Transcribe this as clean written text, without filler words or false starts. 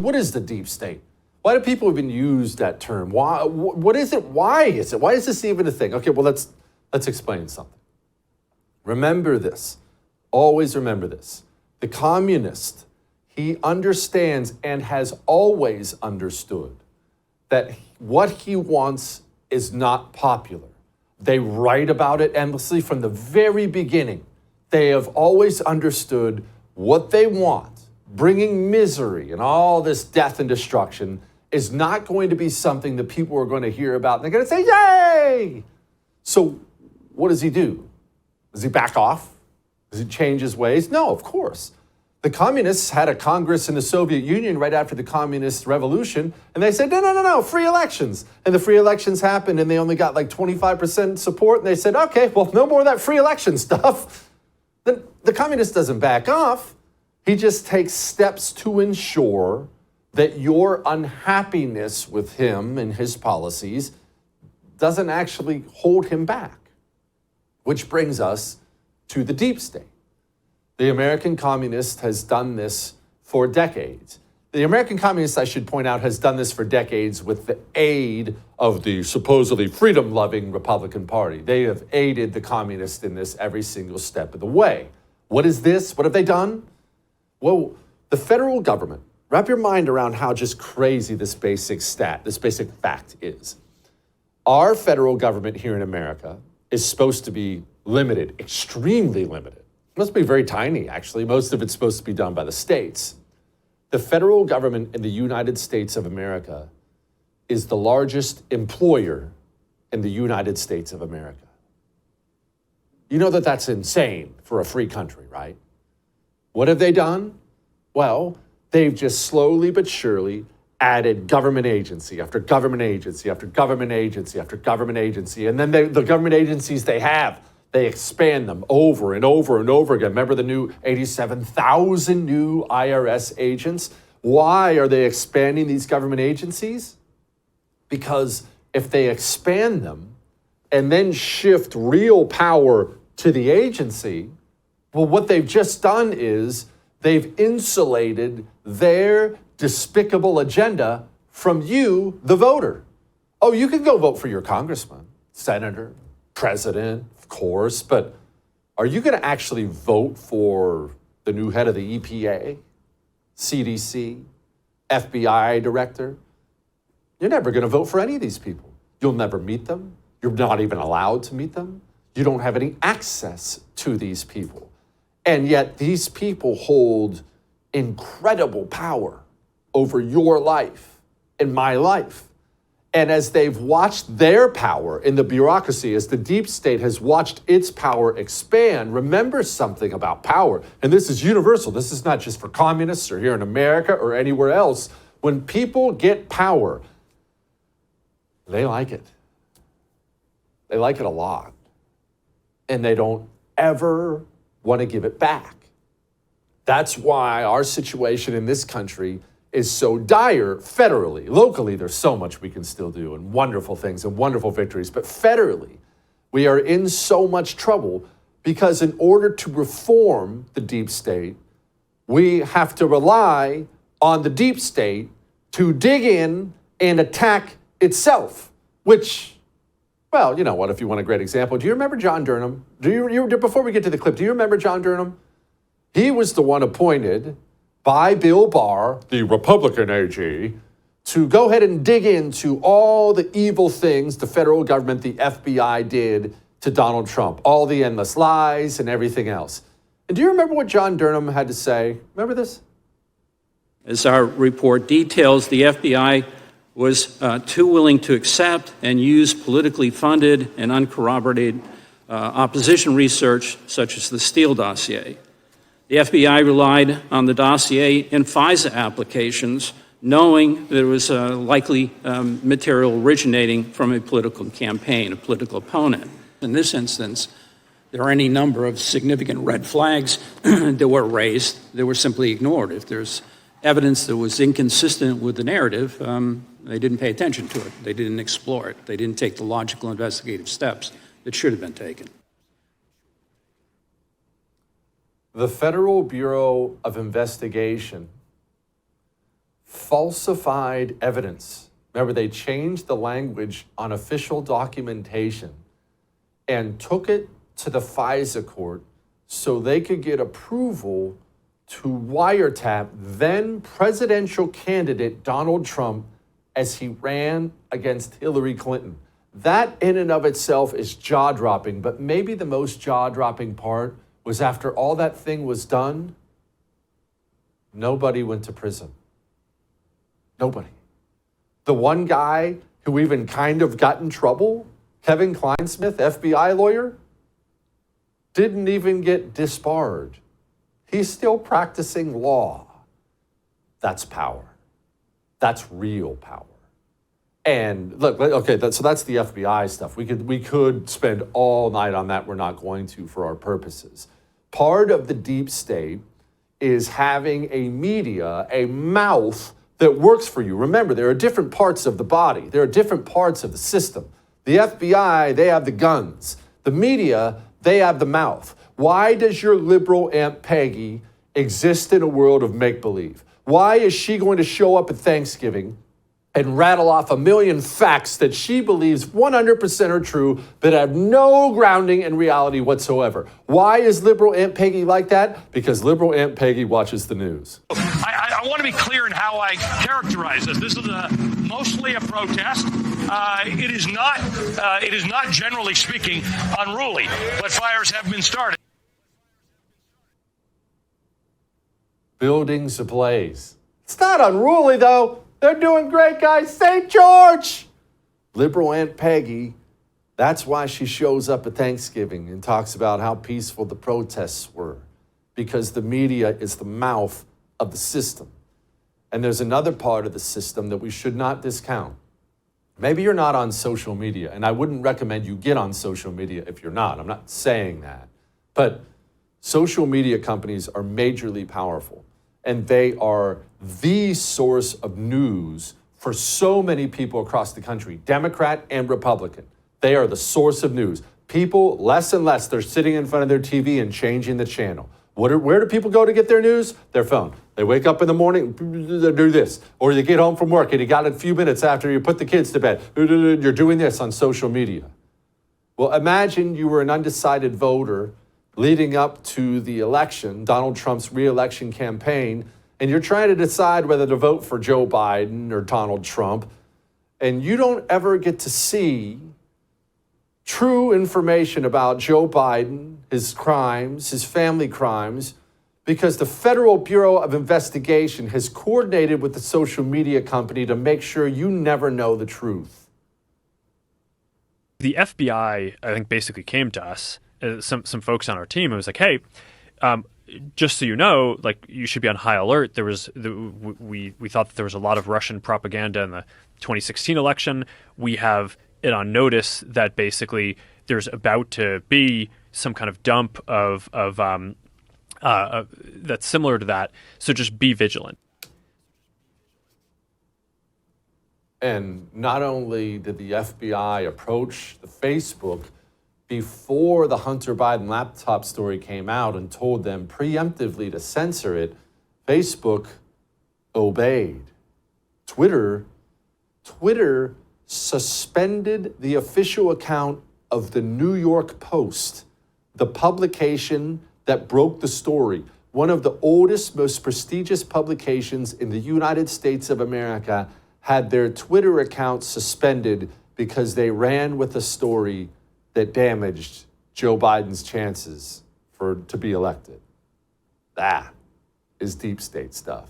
What is the deep state? Why do people even use that term? Why? What is it? Why is it? Why is this even a thing? Okay, well, let's explain something. Remember this. Always remember this. The communist, he understands and has always understood that what he wants is not popular. They write about it endlessly from the very beginning. They have always understood what they want. Bringing misery and all this death and destruction is not going to be something that people are going to hear about. And they're going to say, yay! So what does he do? Does he back off? Does he change his ways? No, of course. The communists had a Congress in the Soviet Union right after the communist revolution, and they said, no, free elections. And the free elections happened, and they only got like 25% support, and they said, okay, well, no more of that free election stuff. Then the communist doesn't back off. He just takes steps to ensure that your unhappiness with him and his policies doesn't actually hold him back. Which brings us to the deep state. The American communist has done this for decades. The American communist, I should point out, has done this for decades with the aid of the supposedly freedom-loving Republican Party. They have aided the communists in this every single step of the way. What is this? What have they done? Well, the federal government, wrap your mind around how just crazy this basic fact is. Our federal government here in America is supposed to be limited, extremely limited. It must be very tiny, actually. Most of it's supposed to be done by the states. The federal government in the United States of America is the largest employer in the United States of America. You know that that's insane for a free country, right? What have they done? Well, they've just slowly but surely added government agency after government agency after government agency after government agency. And then the government agencies they expand them over and over and over again. Remember the new 87,000 new IRS agents? Why are they expanding these government agencies? Because if they expand them and then shift real power to the agency, well, what they've just done is they've insulated their despicable agenda from you, the voter. Oh, you can go vote for your congressman, senator, president, of course, but are you going to actually vote for the new head of the EPA, CDC, FBI director? You're never going to vote for any of these people. You'll never meet them. You're not even allowed to meet them. You don't have any access to these people. And yet these people hold incredible power over your life and my life. And as they've watched their power in the bureaucracy, as the deep state has watched its power expand, remember something about power. And this is universal. This is not just for communists or here in America or anywhere else. When people get power, they like it. They like it a lot. And they don't ever want to give it back. That's why our situation in this country is so dire federally. Locally, there's so much we can still do and wonderful things and wonderful victories. But federally, we are in so much trouble because in order to reform the deep state, we have to rely on the deep state to dig in and attack itself, which, well, you know what, if you want a great example, do you remember John Durham? Before we get to the clip, do you remember John Durham? He was the one appointed by Bill Barr, the Republican AG, to go ahead and dig into all the evil things the federal government, the FBI, did to Donald Trump, all the endless lies and everything else. And do you remember what John Durham had to say? Remember this? As our report details, the FBI was too willing to accept and use politically funded and uncorroborated opposition research, such as the Steele dossier. The FBI relied on the dossier in FISA applications, knowing there was likely material originating from a political campaign, a political opponent. In this instance, there are any number of significant red flags that were raised that were simply ignored. If there's evidence that was inconsistent with the narrative, they didn't pay attention to it. They didn't explore it. They didn't take the logical investigative steps that should have been taken. The Federal Bureau of Investigation falsified evidence. Remember, they changed the language on official documentation and took it to the FISA court so they could get approval to wiretap then presidential candidate Donald Trump as he ran against Hillary Clinton. That in and of itself is jaw-dropping, but maybe the most jaw-dropping part was after all that thing was done, nobody went to prison. Nobody. The one guy who even kind of got in trouble, Kevin Kleinsmith, FBI lawyer, didn't even get disbarred. He's still practicing law. That's power. That's real power. And look, okay, so that's the FBI stuff. We could spend all night on that. We're not going to for our purposes. Part of the deep state is having a media, a mouth that works for you. Remember, there are different parts of the body. There are different parts of the system. The FBI, they have the guns. The media, they have the mouth. Why does your liberal Aunt Peggy exist in a world of make-believe? Why is she going to show up at Thanksgiving and rattle off a million facts that she believes 100% are true but have no grounding in reality whatsoever? Why is liberal Aunt Peggy like that? Because liberal Aunt Peggy watches the news. I want to be clear in how I characterize this. This is mostly a protest. It is not, generally speaking, unruly, but fires have been started. Buildings ablaze. It's not unruly, though. They're doing great, guys. St. George! Liberal Aunt Peggy, that's why she shows up at Thanksgiving and talks about how peaceful the protests were, because the media is the mouth of the system. And there's another part of the system that we should not discount. Maybe you're not on social media, and I wouldn't recommend you get on social media if you're not. I'm not saying that. But social media companies are majorly powerful, and they are the source of news for so many people across the country, Democrat and Republican. They are the source of news. People, less and less, they're sitting in front of their TV and changing the channel. Where do people go to get their news? Their phone. They wake up in the morning, they do this. Or you get home from work and you got a few minutes after you put the kids to bed. You're doing this on social media. Well, imagine you were an undecided voter leading up to the election, Donald Trump's re-election campaign, and you're trying to decide whether to vote for Joe Biden or Donald Trump, and you don't ever get to see true information about Joe Biden, his crimes, his family crimes, because the Federal Bureau of Investigation has coordinated with the social media company to make sure you never know the truth. The FBI, I think, basically came to us, some folks on our team, and was like, hey, just so you know, like, you should be on high alert. We thought that there was a lot of Russian propaganda in the 2016 election. We have it on notice that basically there's about to be some kind of dump of that's similar to that. So just be vigilant. And not only did the FBI approach the Facebook before the Hunter Biden laptop story came out and told them preemptively to censor it, Facebook obeyed. Twitter suspended the official account of the New York Post, the publication that broke the story, one of the oldest, most prestigious publications in the United States of America, had their Twitter account suspended because they ran with a story that damaged Joe Biden's chances to be elected. That is deep state stuff.